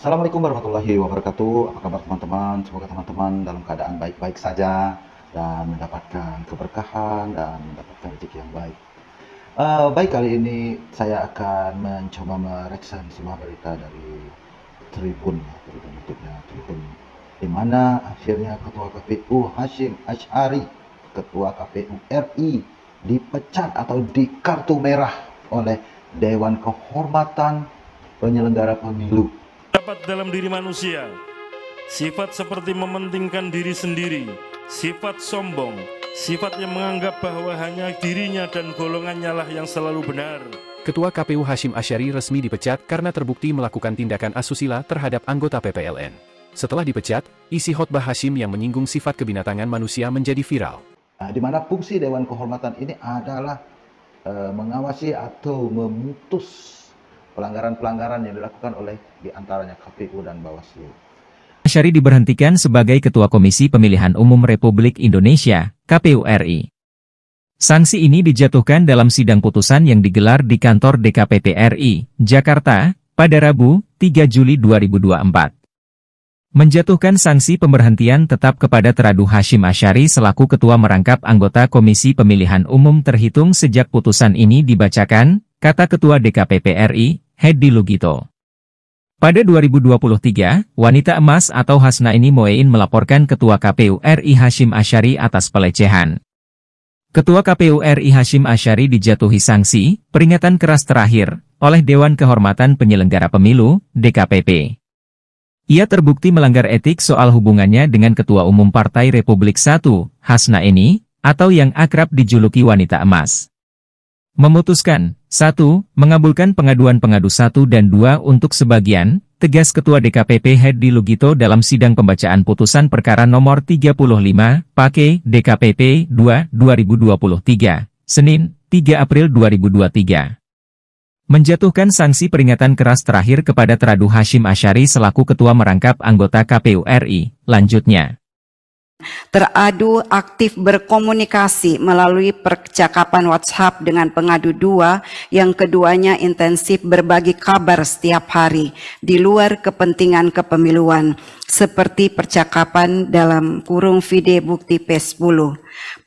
Assalamualaikum warahmatullahi wabarakatuh. Apa kabar teman-teman? Semoga teman-teman dalam keadaan baik-baik saja dan mendapatkan keberkahan dan mendapatkan rezeki yang baik. Baik, kali ini saya akan mencoba mereksan sebuah berita dari Tribun, Tribun YouTube-nya Tribun, di mana akhirnya Ketua KPU Hasyim Asy'ari, Ketua KPU RI, dipecat atau di kartu merah oleh Dewan Kehormatan Penyelenggara Pemilu. Dapat dalam diri manusia sifat seperti mementingkan diri sendiri, sifat sombong, sifat yang menganggap bahwa hanya dirinya dan golongannya lah yang selalu benar. Ketua KPU Hasyim Asy'ari resmi dipecat karena terbukti melakukan tindakan asusila terhadap anggota PPLN. Setelah dipecat, isi khotbah Hasyim yang menyinggung sifat kebinatangan manusia menjadi viral. Di mana fungsi Dewan Kehormatan ini adalah mengawasi atau memutus pelanggaran-pelanggaran yang dilakukan oleh diantaranya KPU dan Bawaslu. Asy'ari diberhentikan sebagai Ketua Komisi Pemilihan Umum Republik Indonesia, KPU RI. Sanksi ini dijatuhkan dalam sidang putusan yang digelar di kantor DKPP RI, Jakarta, pada Rabu, 3 Juli 2024. Menjatuhkan sanksi pemberhentian tetap kepada Teradu Hasyim Asy'ari selaku Ketua merangkap anggota Komisi Pemilihan Umum terhitung sejak putusan ini dibacakan, kata Ketua DKPP RI, Hedi Lugito. Pada 2023, wanita emas atau Hasna ini Moein melaporkan Ketua KPU RI Hasyim Asy'ari atas pelecehan. Ketua KPU RI Hasyim Asy'ari dijatuhi sanksi, peringatan keras terakhir, oleh Dewan Kehormatan Penyelenggara Pemilu, DKPP. Ia terbukti melanggar etik soal hubungannya dengan Ketua Umum Partai Republik I, Hasna ini, atau yang akrab dijuluki wanita emas. Memutuskan, 1. Mengabulkan pengaduan pengadu 1 dan 2 untuk sebagian, tegas Ketua DKPP Hedi Lugito dalam sidang pembacaan putusan perkara nomor 35, Pake, DKPP 2, 2023, Senin, 3 April 2023. Menjatuhkan sanksi peringatan keras terakhir kepada Teradu Hasyim Asy'ari selaku Ketua merangkap anggota KPU RI, lanjutnya. Teradu aktif berkomunikasi melalui percakapan WhatsApp dengan pengadu 2, yang keduanya intensif berbagi kabar setiap hari di luar kepentingan kepemiluan, seperti percakapan dalam kurung video bukti P10.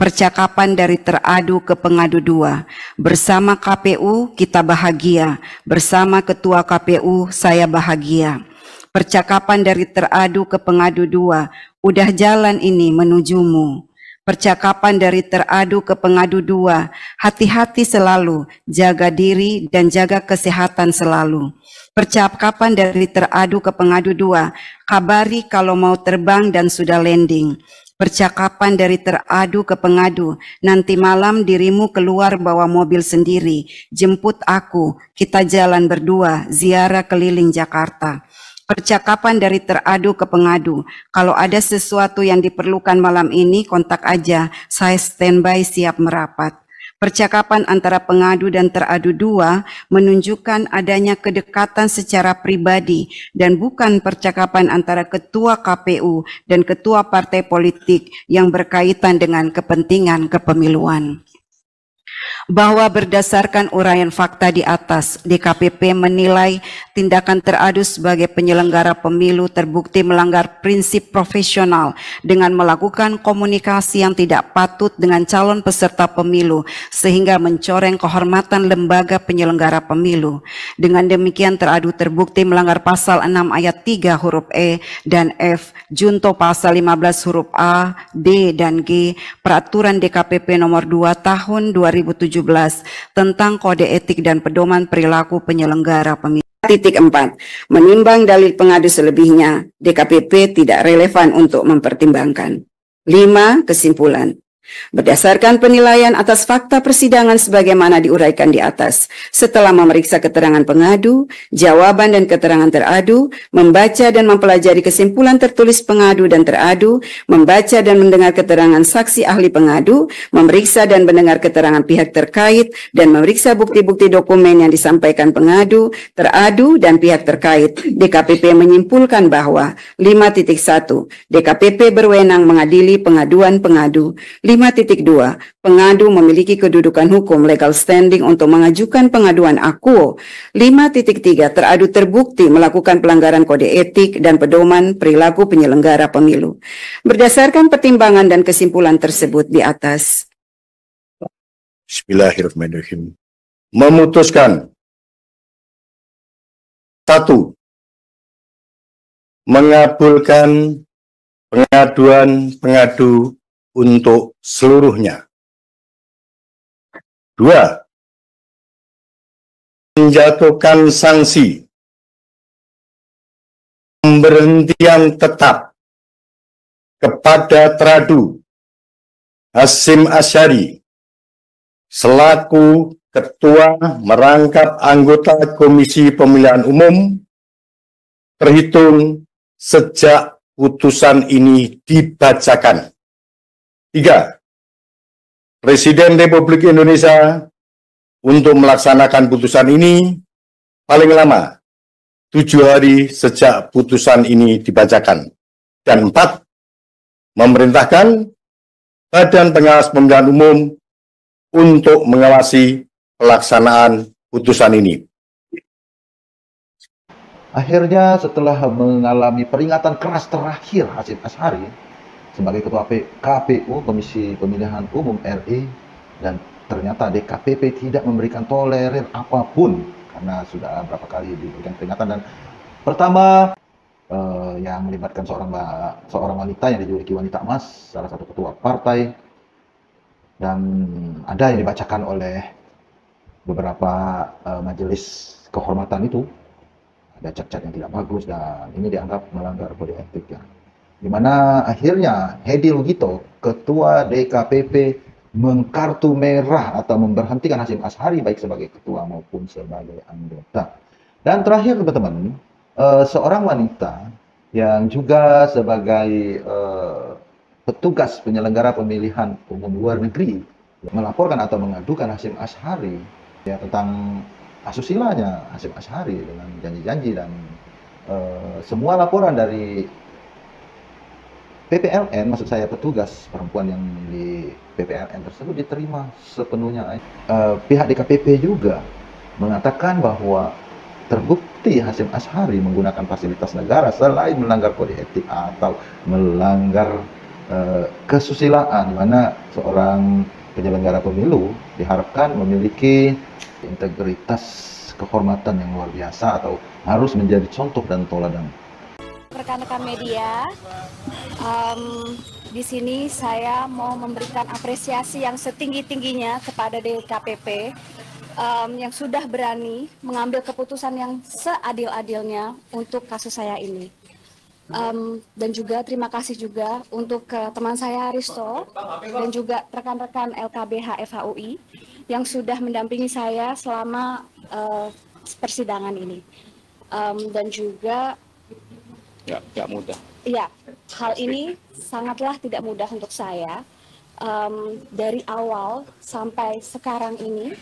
Percakapan dari teradu ke pengadu 2, bersama KPU kita bahagia, bersama Ketua KPU saya bahagia. Percakapan dari teradu ke pengadu 2, udah jalan ini menujumu. Percakapan dari teradu ke pengadu 2, hati-hati selalu, jaga diri dan jaga kesehatan selalu. Percakapan dari teradu ke pengadu 2, kabari kalau mau terbang dan sudah landing. Percakapan dari teradu ke pengadu, nanti malam dirimu keluar bawa mobil sendiri, jemput aku, kita jalan berdua, ziarah keliling Jakarta. Percakapan dari teradu ke pengadu, kalau ada sesuatu yang diperlukan malam ini kontak aja, saya standby siap merapat. Percakapan antara pengadu dan teradu 2 menunjukkan adanya kedekatan secara pribadi dan bukan percakapan antara Ketua KPU dan Ketua Partai Politik yang berkaitan dengan kepentingan kepemiluan. Bahwa berdasarkan uraian fakta di atas, DKPP menilai tindakan teradu sebagai penyelenggara pemilu terbukti melanggar prinsip profesional dengan melakukan komunikasi yang tidak patut dengan calon peserta pemilu sehingga mencoreng kehormatan lembaga penyelenggara pemilu. Dengan demikian teradu terbukti melanggar pasal 6 ayat 3 huruf E dan F, junto pasal 15 huruf A, D, dan G, Peraturan DKPP nomor 2 tahun 2017 tentang Kode Etik dan Pedoman Perilaku Penyelenggara Pemilu. 4. Menimbang dalil pengadu selebihnya, DKPP tidak relevan untuk mempertimbangkan. 5. Kesimpulan. Berdasarkan penilaian atas fakta persidangan sebagaimana diuraikan di atas, setelah memeriksa keterangan pengadu, jawaban dan keterangan teradu, membaca dan mempelajari kesimpulan tertulis pengadu dan teradu, membaca dan mendengar keterangan saksi ahli pengadu, memeriksa dan mendengar keterangan pihak terkait, dan memeriksa bukti-bukti dokumen yang disampaikan pengadu, teradu, dan pihak terkait, DKPP menyimpulkan bahwa 5.1. DKPP berwenang mengadili pengaduan pengadu. 5. 5.2. Pengadu memiliki kedudukan hukum legal standing untuk mengajukan pengaduan akuo. 5.3. Teradu terbukti melakukan pelanggaran kode etik dan pedoman perilaku penyelenggara pemilu. Berdasarkan pertimbangan dan kesimpulan tersebut di atas. Bismillahirrahmanirrahim. Memutuskan. 1. Mengabulkan pengaduan pengadu untuk seluruhnya. 2. Menjatuhkan sanksi pemberhentian tetap kepada teradu Hasyim Asyari selaku Ketua merangkap anggota Komisi Pemilihan Umum terhitung sejak putusan ini dibacakan. 3. Presiden Republik Indonesia untuk melaksanakan putusan ini paling lama 7 hari sejak putusan ini dibacakan. Dan 4. Memerintahkan Badan Pengawas Pemilihan Umum untuk mengawasi pelaksanaan putusan ini. Akhirnya setelah mengalami peringatan keras terakhir Hasyim Asyari sebagai Ketua KPU Komisi Pemilihan Umum RI, dan ternyata DKPP tidak memberikan tolerir apapun karena sudah berapa kali diberikan peringatan. Dan pertama yang melibatkan seorang wanita yang dijuluki wanita emas, salah satu ketua partai, dan ada yang dibacakan oleh beberapa majelis kehormatan itu, ada cat-cat yang tidak bagus, dan ini dianggap melanggar kode etik ya. Dimana akhirnya Hedi Lugito, Ketua DKPP, mengkartu merah atau memberhentikan Hasyim Asyari baik sebagai ketua maupun sebagai anggota. Dan terakhir teman-teman, seorang wanita yang juga sebagai petugas penyelenggara pemilihan umum luar negeri melaporkan atau mengadukan Hasyim Asyari ya tentang asusilanya Hasyim Asyari dengan janji-janji, dan semua laporan dari PPLN, maksud saya petugas perempuan yang di PPLN tersebut diterima sepenuhnya. Pihak DKPP juga mengatakan bahwa terbukti Hasyim Asyari menggunakan fasilitas negara selain melanggar kode etik atau melanggar kesusilaan, di mana seorang penyelenggara pemilu diharapkan memiliki integritas kehormatan yang luar biasa atau harus menjadi contoh dan teladan. Rekan-rekan media, di sini saya mau memberikan apresiasi yang setinggi-tingginya kepada DKPP yang sudah berani mengambil keputusan yang seadil-adilnya untuk kasus saya ini. Dan juga terima kasih juga untuk teman saya Risto dan juga rekan-rekan LKBH FHUI yang sudah mendampingi saya selama persidangan ini. Dan juga nggak mudah. Ya, hal ini sangatlah tidak mudah untuk saya. Dari awal sampai sekarang ini,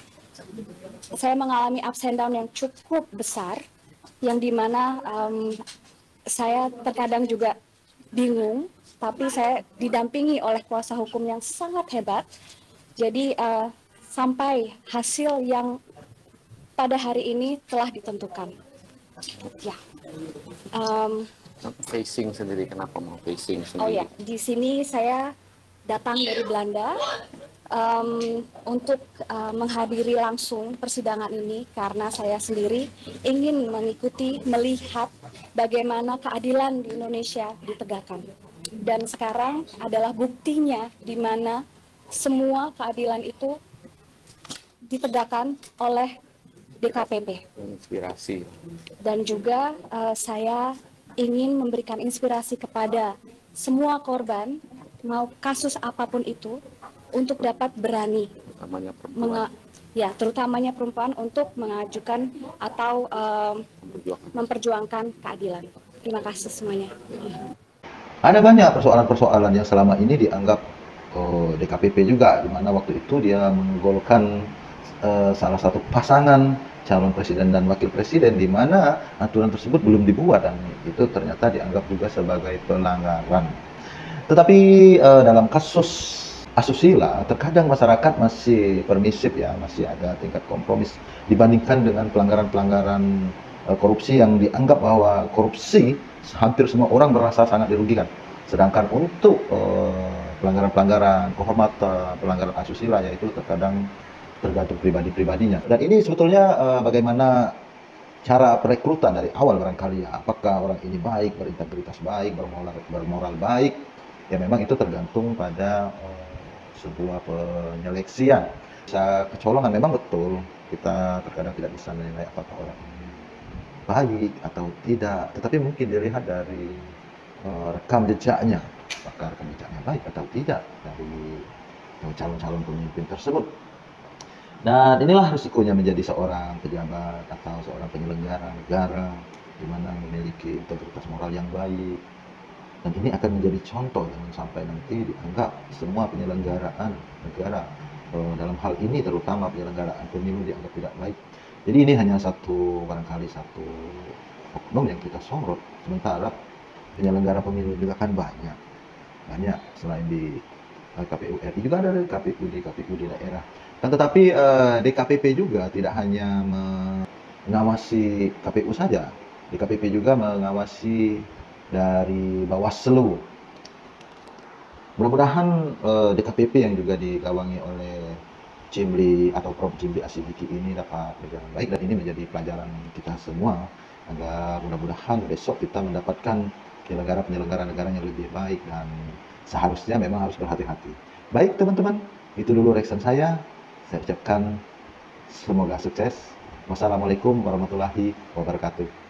saya mengalami ups and down yang cukup besar, yang dimana saya terkadang juga bingung, tapi saya didampingi oleh kuasa hukum yang sangat hebat. Jadi sampai hasil yang pada hari ini telah ditentukan. Ya. Facing sendiri, kenapa mau facing sendiri? Oh ya, di sini saya datang dari Belanda untuk menghadiri langsung persidangan ini karena saya sendiri ingin mengikuti, melihat bagaimana keadilan di Indonesia ditegakkan. Dan sekarang adalah buktinya di mana semua keadilan itu ditegakkan oleh DKPP. Inspirasi. Dan juga saya ingin memberikan inspirasi kepada semua korban, mau kasus apapun itu, untuk dapat berani, terutamanya perempuan, untuk mengajukan atau memperjuangkan keadilan. Terima kasih semuanya. Ada banyak persoalan-persoalan yang selama ini dianggap DKPP juga, di mana waktu itu dia menggolkan salah satu pasangan calon presiden dan wakil presiden, di mana aturan tersebut belum dibuat, dan itu ternyata dianggap juga sebagai pelanggaran. Tetapi dalam kasus asusila, terkadang masyarakat masih permisif ya, masih ada tingkat kompromis dibandingkan dengan pelanggaran-pelanggaran korupsi yang dianggap bahwa korupsi hampir semua orang merasa sangat dirugikan. Sedangkan untuk pelanggaran-pelanggaran kehormatan, pelanggaran asusila yaitu terkadang tergantung pribadi-pribadinya. Dan ini sebetulnya bagaimana cara perekrutan dari awal barangkali ya, apakah orang ini baik, berintegritas baik, bermoral baik, ya memang itu tergantung pada sebuah penyeleksian. Bisa kecolongan memang betul, kita terkadang tidak bisa menilai apakah orang ini baik atau tidak, tetapi mungkin dilihat dari rekam jejaknya, apakah rekam jejaknya baik atau tidak dari calon-calon pemimpin tersebut. Dan inilah risikonya menjadi seorang pejabat atau seorang penyelenggara negara di mana memiliki integritas moral yang baik. Dan ini akan menjadi contoh, jangan sampai nanti dianggap semua penyelenggaraan negara dalam hal ini terutama penyelenggaraan pemilu dianggap tidak baik. Jadi ini hanya barangkali satu oknum yang kita sorot, sementara penyelenggara pemilu juga kan banyak selain di KPU RI juga ada KPU di daerah. Dan tetapi DKPP juga tidak hanya mengawasi KPU saja, DKPP juga mengawasi dari Bawaslu. Mudah-mudahan DKPP yang juga digawangi oleh Cimli atau Prof. Cimli Asidiki ini dapat berjalan baik, dan ini menjadi pelajaran kita semua agar mudah-mudahan besok kita mendapatkan penyelenggara negara yang lebih baik, dan seharusnya memang harus berhati-hati. Baik teman-teman, itu dulu reaction saya ucapkan semoga sukses. Wassalamualaikum warahmatullahi wabarakatuh.